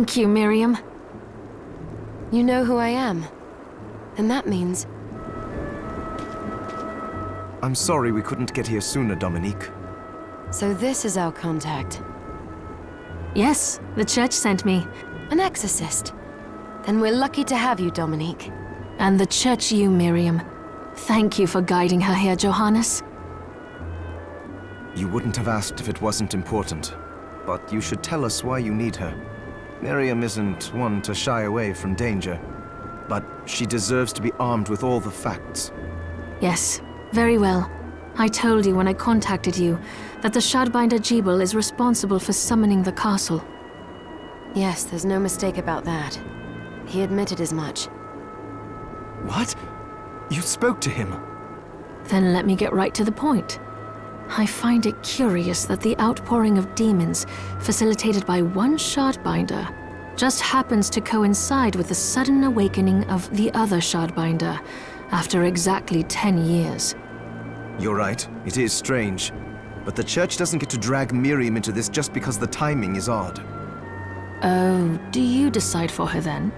Thank you, Miriam. You know who I am. And that means... I'm sorry we couldn't get here sooner, Dominique. So this is our contact. Yes, the church sent me. An exorcist. Then we're lucky to have you, Dominique. And the church you, Miriam. Thank you for guiding her here, Johannes. You wouldn't have asked if it wasn't important. But you should tell us why you need her. Miriam isn't one to shy away from danger. But she deserves to be armed with all the facts. Yes, very well. I told you when I contacted you that the Shardbinder Jebel is responsible for summoning the castle. Yes, there's no mistake about that. He admitted as much. What? You spoke to him? Then let me get right to the point. I find it curious that the outpouring of demons, facilitated by one Shardbinder, just happens to coincide with the sudden awakening of the other Shardbinder, after exactly 10 years. You're right, it is strange. But the church doesn't get to drag Miriam into this just because the timing is odd. Oh, do you decide for her then?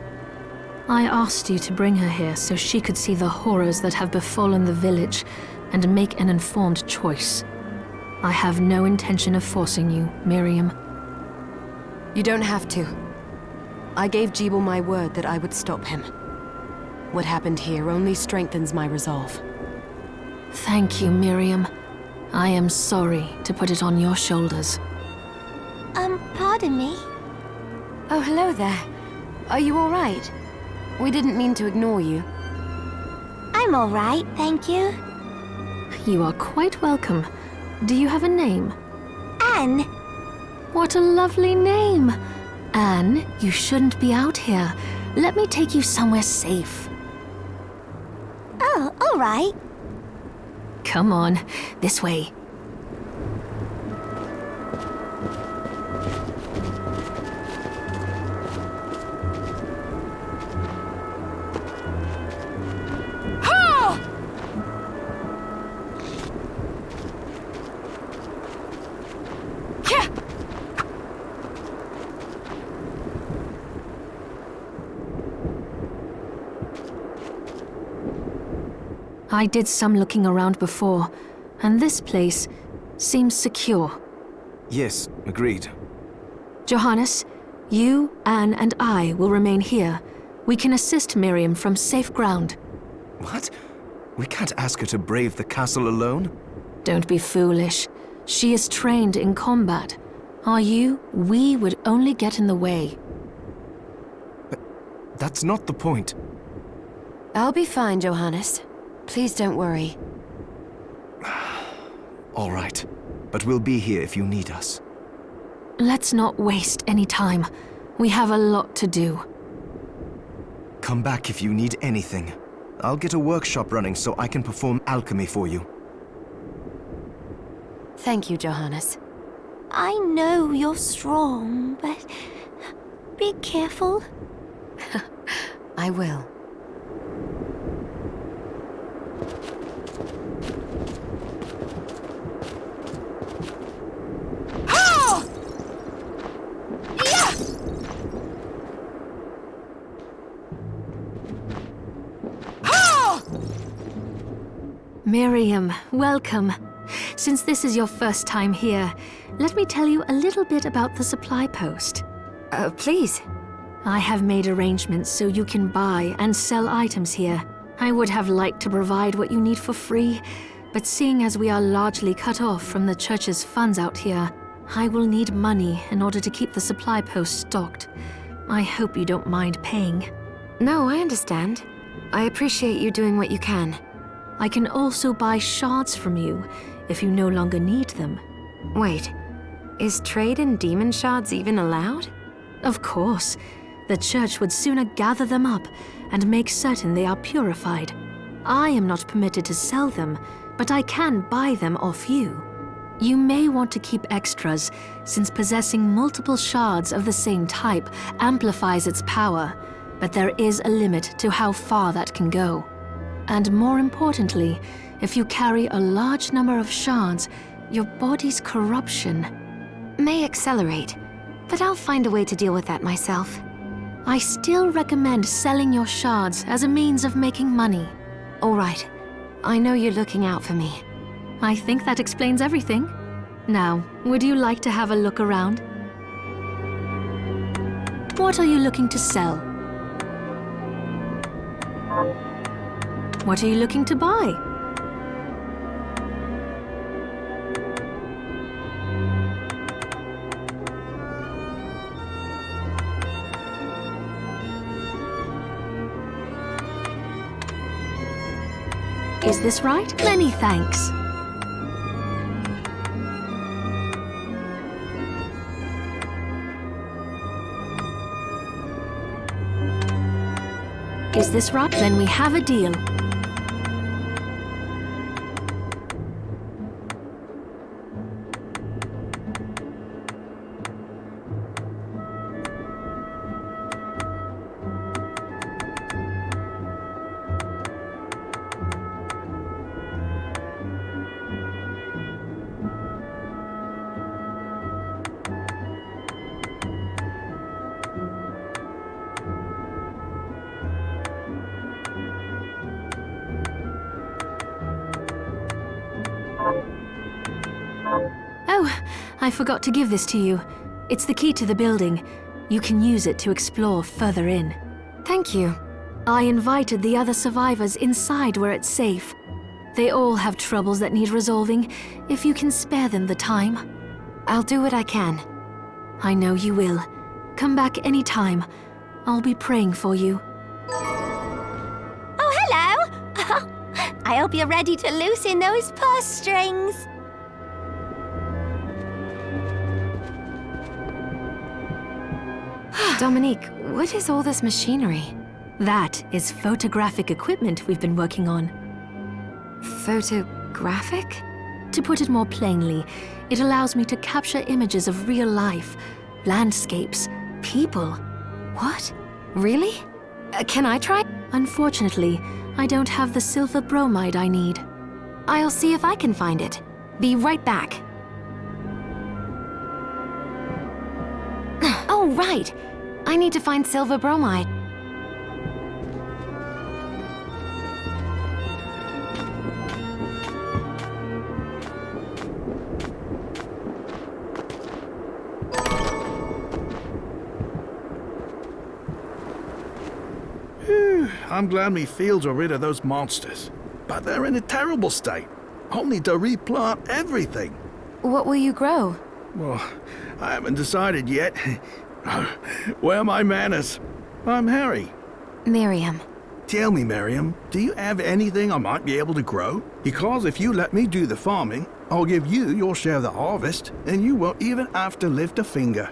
I asked you to bring her here so she could see the horrors that have befallen the village and make an informed choice. I have no intention of forcing you, Miriam. You don't have to. I gave Jebel my word that I would stop him. What happened here only strengthens my resolve. Thank you, Miriam. I am sorry to put it on your shoulders. Pardon me? Oh, hello there. Are you all right? We didn't mean to ignore you. I'm all right, thank you. You are quite welcome. Do you have a name? Anne. What a lovely name! Anne, you shouldn't be out here. Let me take you somewhere safe. Oh, all right. Come on, this way. I did some looking around before, and this place seems secure. Yes, agreed. Johannes, you, Anne, and I will remain here. We can assist Miriam from safe ground. What? We can't ask her to brave the castle alone? Don't be foolish. She is trained in combat. Are you? We would only get in the way. But that's not the point. I'll be fine, Johannes. Please don't worry. All right, but we'll be here if you need us. Let's not waste any time. We have a lot to do. Come back if you need anything. I'll get a workshop running so I can perform alchemy for you. Thank you, Johannes. I know you're strong, but be careful. I will. Miriam, welcome. Since this is your first time here, let me tell you a little bit about the supply post. Please. I have made arrangements so you can buy and sell items here, I would have liked to provide what you need for free, but seeing as we are largely cut off from the church's funds out here, I will need money in order to keep the supply post stocked. I hope you don't mind paying. No, I understand. I appreciate you doing what you can. I can also buy shards from you if you no longer need them. Wait, is trade in demon shards even allowed? Of course. The church would sooner gather them up and make certain they are purified. I am not permitted to sell them, but I can buy them off you. You may want to keep extras, since possessing multiple shards of the same type amplifies its power, but there is a limit to how far that can go. And more importantly, if you carry a large number of shards, your body's corruption may accelerate, but I'll find a way to deal with that myself. I still recommend selling your shards as a means of making money. All right. I know you're looking out for me. I think that explains everything. Now, would you like to have a look around? What are you looking to sell? What are you looking to buy? Is this right? Many thanks. Is this right? Then we have a deal. Oh, I forgot to give this to you. It's the key to the building. You can use it to explore further in. Thank you. I invited the other survivors inside where it's safe. They all have troubles that need resolving, if you can spare them the time. I'll do what I can. I know you will. Come back anytime. I'll be praying for you. Oh, hello! I hope you're ready to loosen those purse strings. Dominique, what is all this machinery? That is photographic equipment we've been working on. Photographic? To put it more plainly, it allows me to capture images of real life, landscapes, people. What? Really? Can I try? Unfortunately, I don't have the silver bromide I need. I'll see if I can find it. Be right back. Oh, right. I need to find silver bromide. I'm glad me fields are rid of those monsters. But they're in a terrible state. I'll need to replant everything. What will you grow? Well, I haven't decided yet. Where are my manners? I'm Harry. Miriam. Tell me, Miriam, do you have anything I might be able to grow? Because if you let me do the farming, I'll give you your share of the harvest, and you won't even have to lift a finger.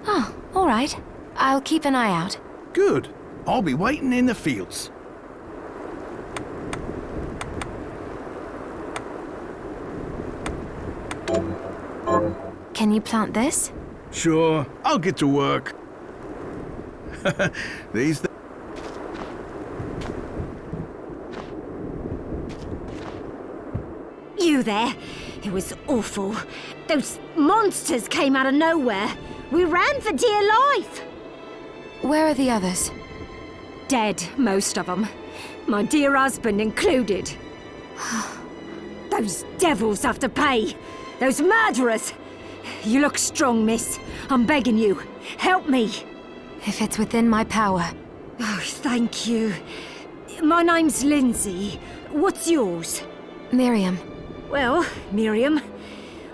Oh, all right. I'll keep an eye out. Good. I'll be waiting in the fields. Can you plant this? Sure, I'll get to work. These You there? It was awful. Those monsters came out of nowhere. We ran for dear life. Where are the others? Dead, most of them. My dear husband included. Those devils have to pay. Those murderers. You look strong, miss. I'm begging you. Help me. If it's within my power. Oh, thank you. My name's Lindsay. What's yours? Miriam. Well, Miriam,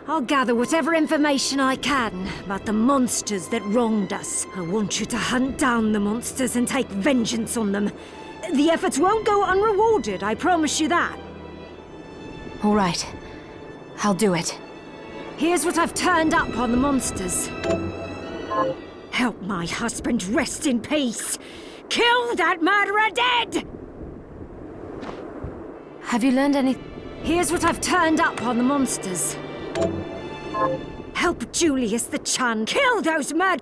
I'll gather whatever information I can about the monsters that wronged us. I want you to hunt down the monsters and take vengeance on them. The efforts won't go unrewarded, I promise you that. All right. I'll do it. Here's what I've turned up on the monsters. Help my husband rest in peace. Kill that murderer dead! Have you learned any... Here's what I've turned up on the monsters. Help Julius the Chun kill those murderers.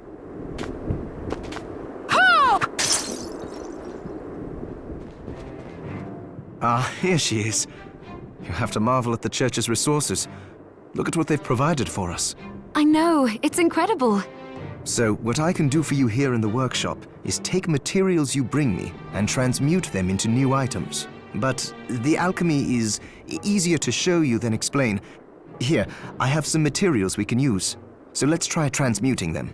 Ah, here she is. You have to marvel at the church's resources. Look at what they've provided for us. I know, it's incredible. So, what I can do for you here in the workshop is take materials you bring me and transmute them into new items. But the alchemy is easier to show you than explain. Here, I have some materials we can use. So let's try transmuting them.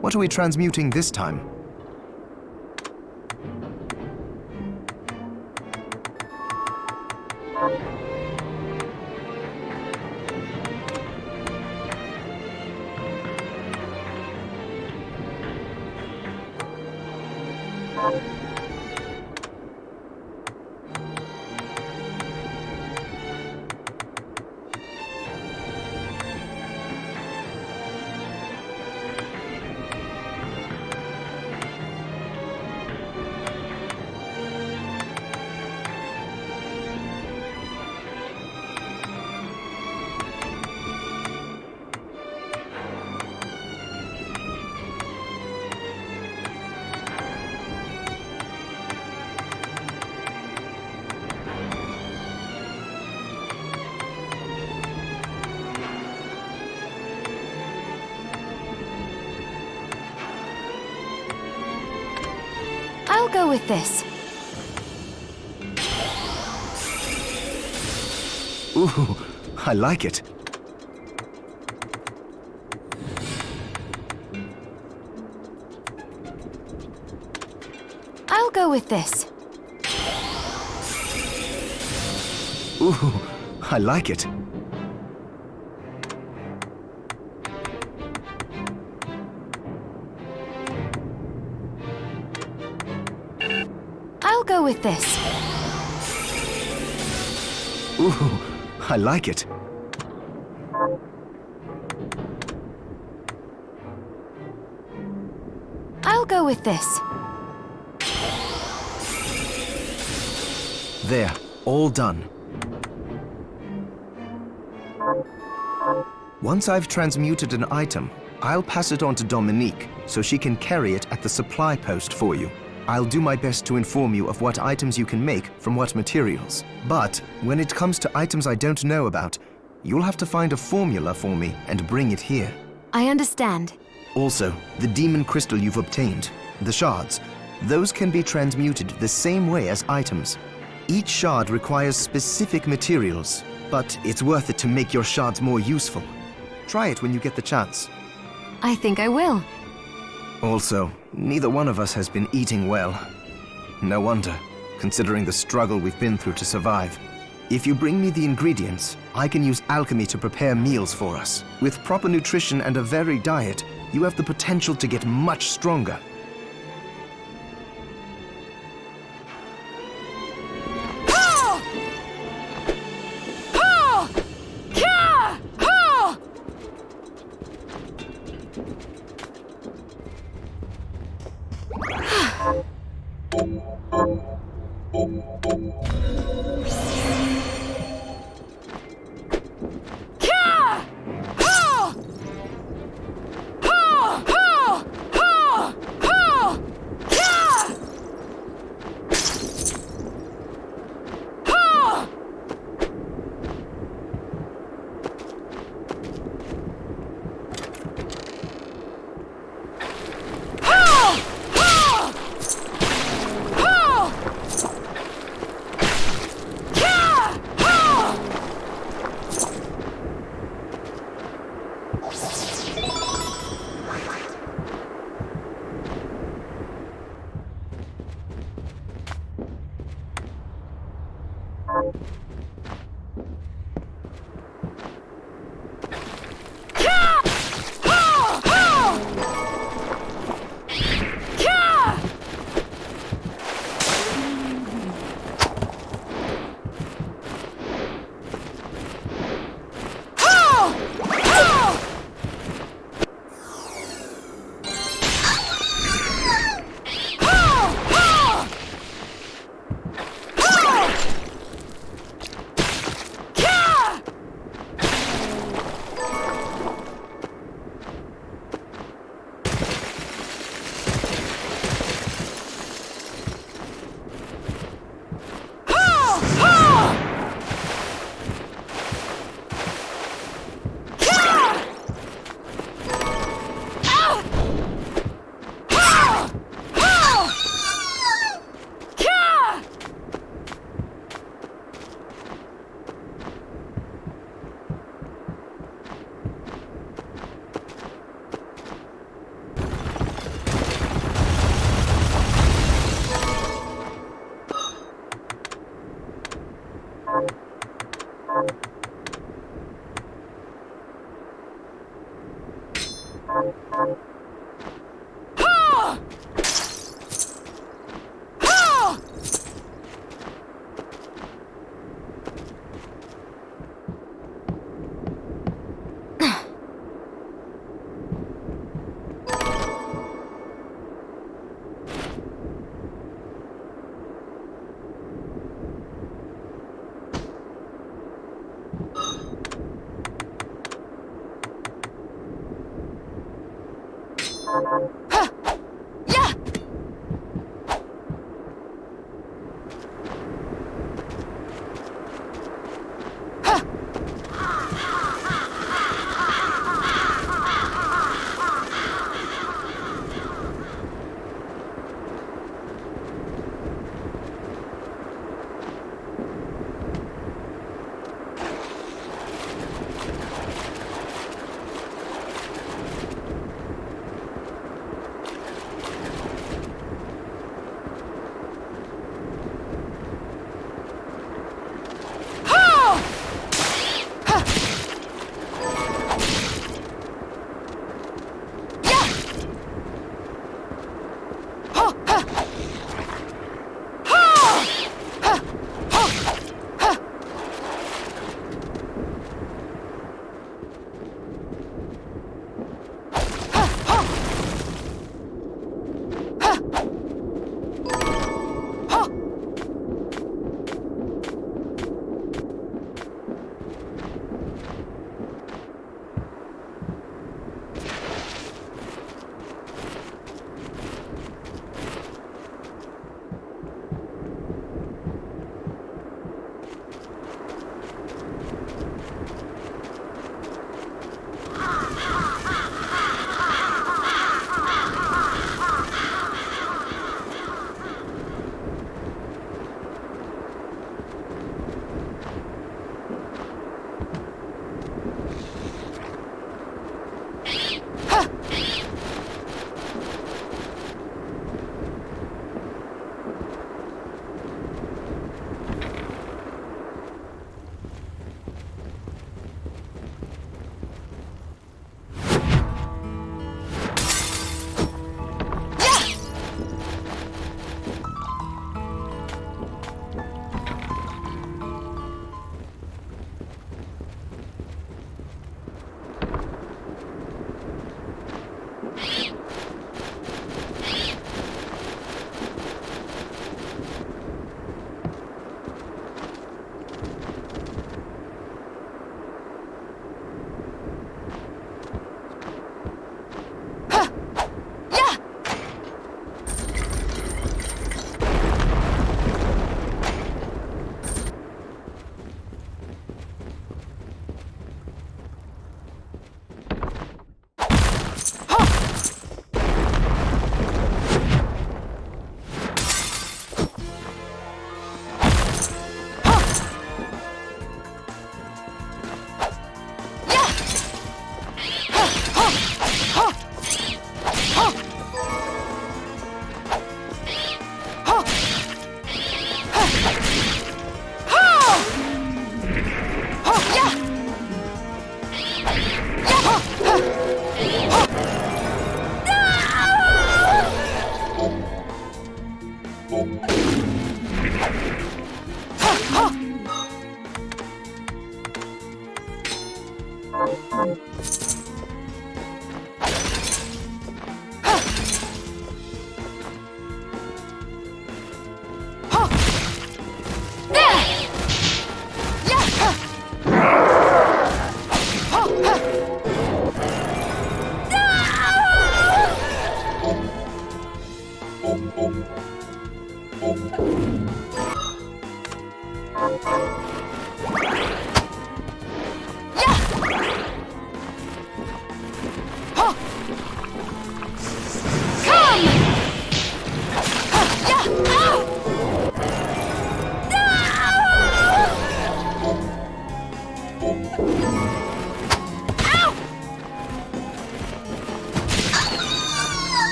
What are we transmuting this time? I'll go with this. Ooh, I like it. I'll go with this. Ooh, I like it. I'll go with this. Ooh, I like it. I'll go with this. There, all done. Once I've transmuted an item, I'll pass it on to Dominique so she can carry it at the supply post for you. I'll do my best to inform you of what items you can make from what materials. But when it comes to items I don't know about, you'll have to find a formula for me and bring it here. I understand. Also, the demon crystal you've obtained, the shards, those can be transmuted the same way as items. Each shard requires specific materials, but it's worth it to make your shards more useful. Try it when you get the chance. I think I will. Also, neither one of us has been eating well. No wonder, considering the struggle we've been through to survive. If you bring me the ingredients, I can use alchemy to prepare meals for us. With proper nutrition and a varied diet, you have the potential to get much stronger.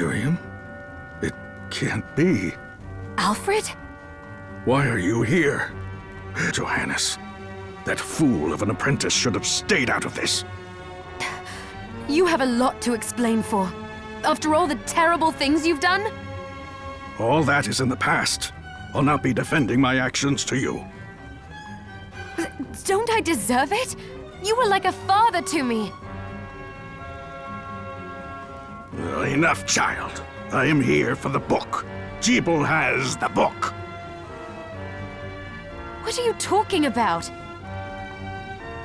Miriam? It can't be. Alfred? Why are you here? Johannes, that fool of an apprentice should have stayed out of this. You have a lot to explain for. After all the terrible things you've done? All that is in the past. I'll not be defending my actions to you. Don't I deserve it? You were like a father to me. Enough, child. I am here for the book. Jeeble has the book. What are you talking about?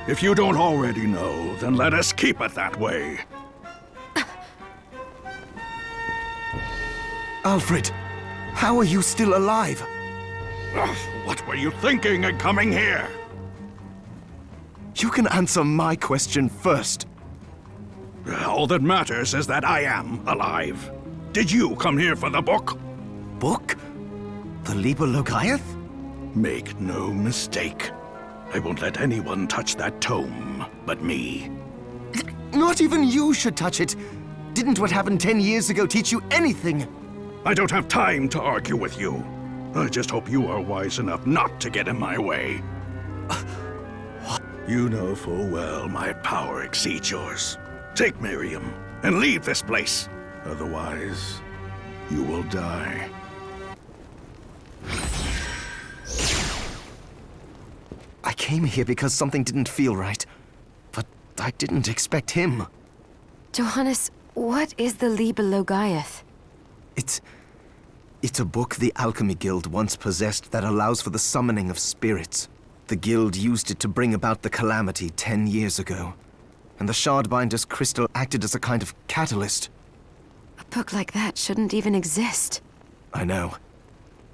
If you don't already know, then let us keep it that way. Alfred, how are you still alive? Ugh, what were you thinking in coming here? You can answer my question first. All that matters is that I am alive. Did you come here for the book? Book? The Liber Logaeth? Make no mistake. I won't let anyone touch that tome but me. Not even you should touch it. Didn't what happened 10 years ago teach you anything? I don't have time to argue with you. I just hope you are wise enough not to get in my way. You know full well my power exceeds yours. Take Miriam and leave this place. Otherwise, you will die. I came here because something didn't feel right. But I didn't expect him. Johannes, what is the Liber Logaeth? It's a book the Alchemy Guild once possessed that allows for the summoning of spirits. The Guild used it to bring about the calamity 10 years ago. And the Shardbinder's crystal acted as a kind of catalyst. A book like that shouldn't even exist. I know.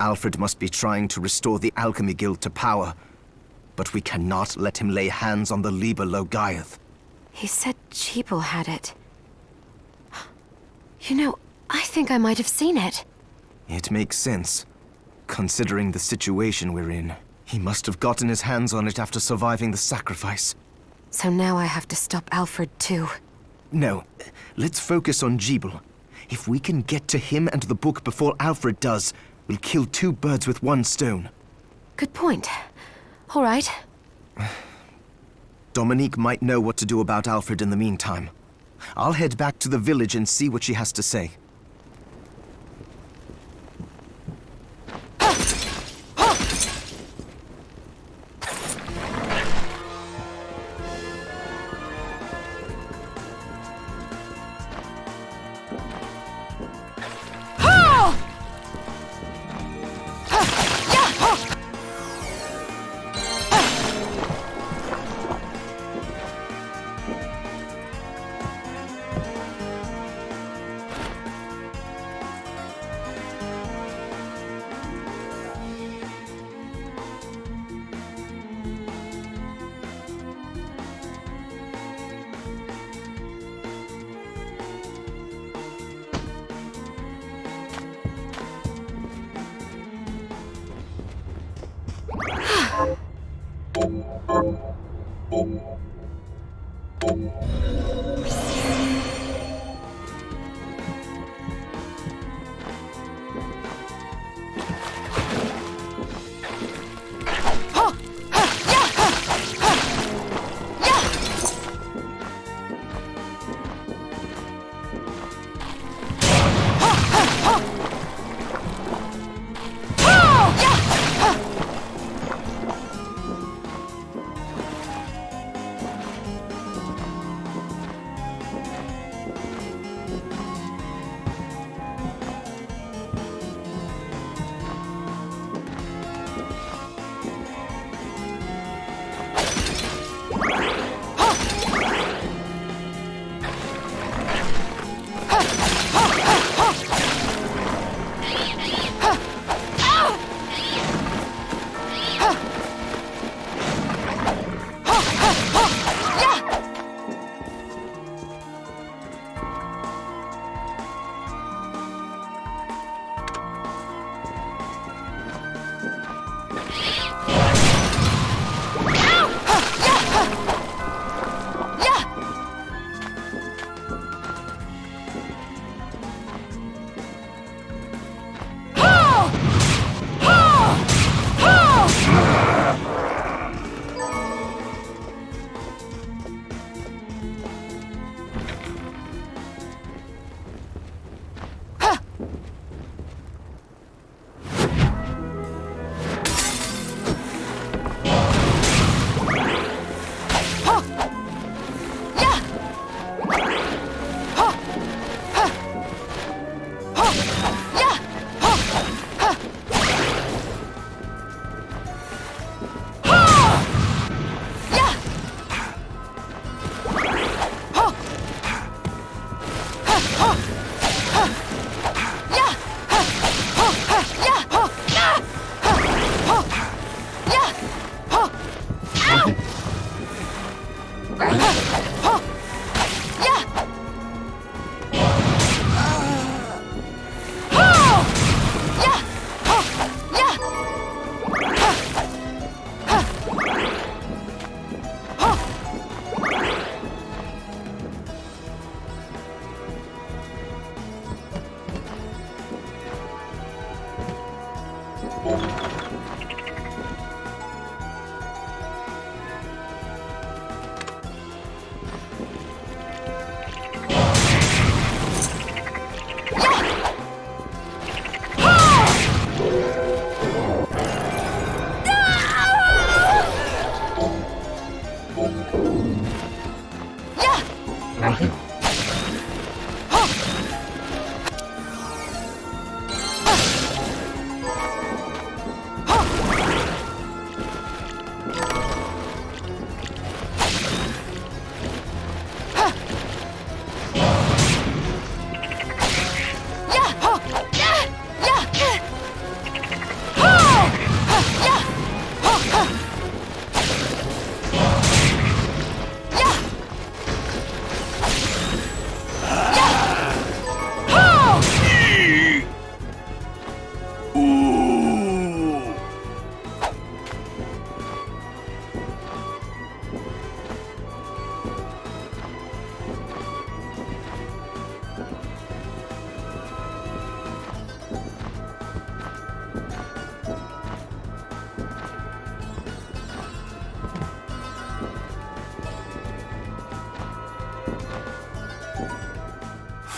Alfred must be trying to restore the Alchemy Guild to power. But we cannot let him lay hands on the Liber Logaeth. He said Jeeble had it. You know, I think I might have seen it. It makes sense. Considering the situation we're in, he must have gotten his hands on it after surviving the sacrifice. So now I have to stop Alfred too. No, let's focus on Jeeble. If we can get to him and the book before Alfred does, we'll kill two birds with one stone. Good point. All right. Dominique might know what to do about Alfred in the meantime. I'll head back to the village and see what she has to say.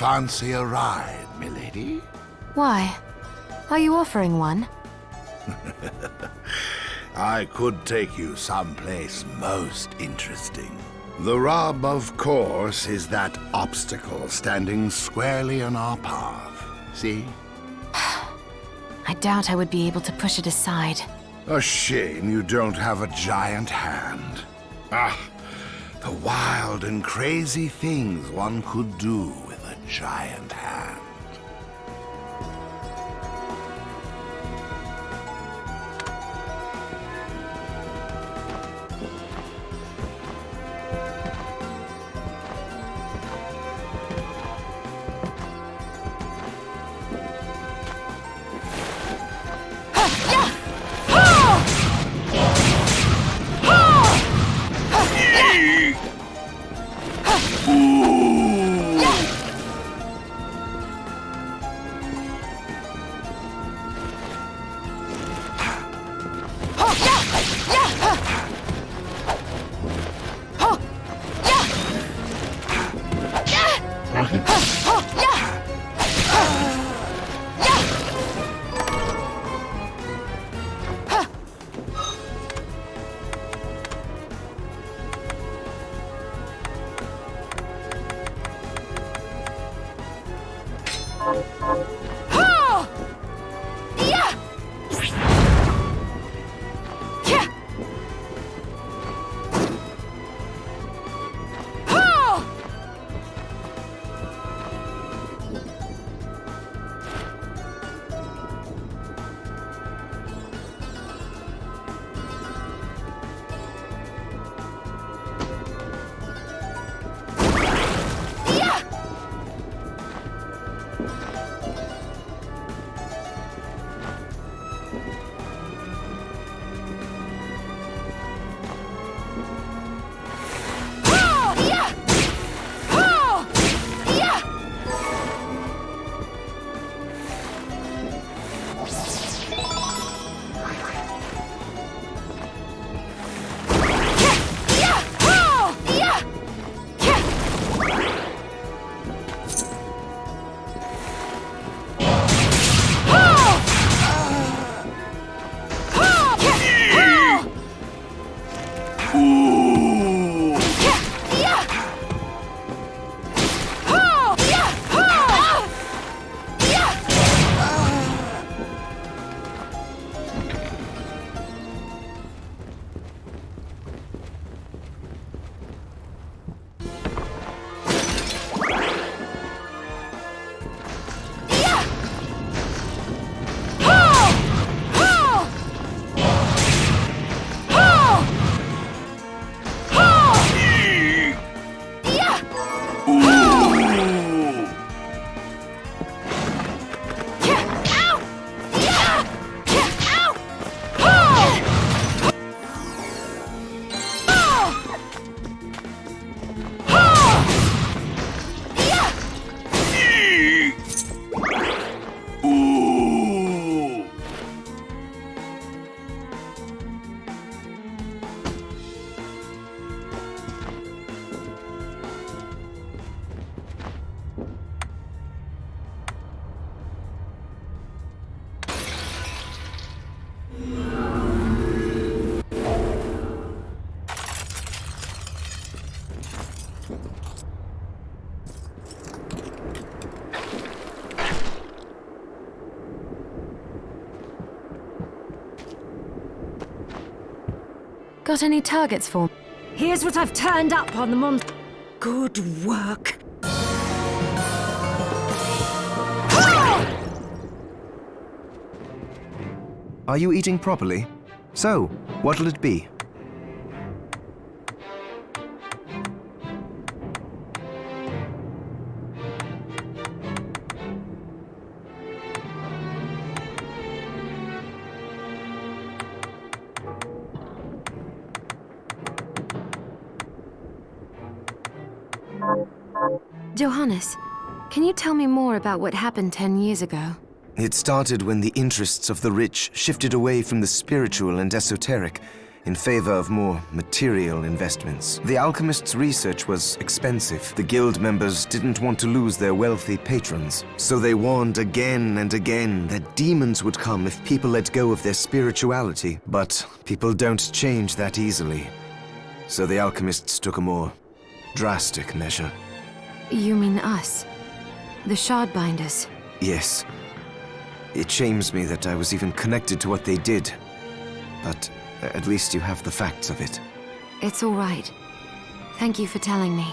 Fancy a ride, milady? Why? Are you offering one? I could take you someplace most interesting. The rub, of course, is that obstacle standing squarely in our path. See? I doubt I would be able to push it aside. A shame you don't have a giant hand. Ah, the wild and crazy things one could do with a giant hand. Got any targets for me? Here's what I've turned up on the Good work. Are you eating properly? So, what'll it be? Johannes, can you tell me more about what happened 10 years ago? It started when the interests of the rich shifted away from the spiritual and esoteric in favor of more material investments. The alchemists' research was expensive. The guild members didn't want to lose their wealthy patrons, so they warned again and again that demons would come if people let go of their spirituality. But people don't change that easily. So the alchemists took a more drastic measure. You mean us? The Shardbinders? Yes. It shames me that I was even connected to what they did. But at least you have the facts of it. It's all right. Thank you for telling me.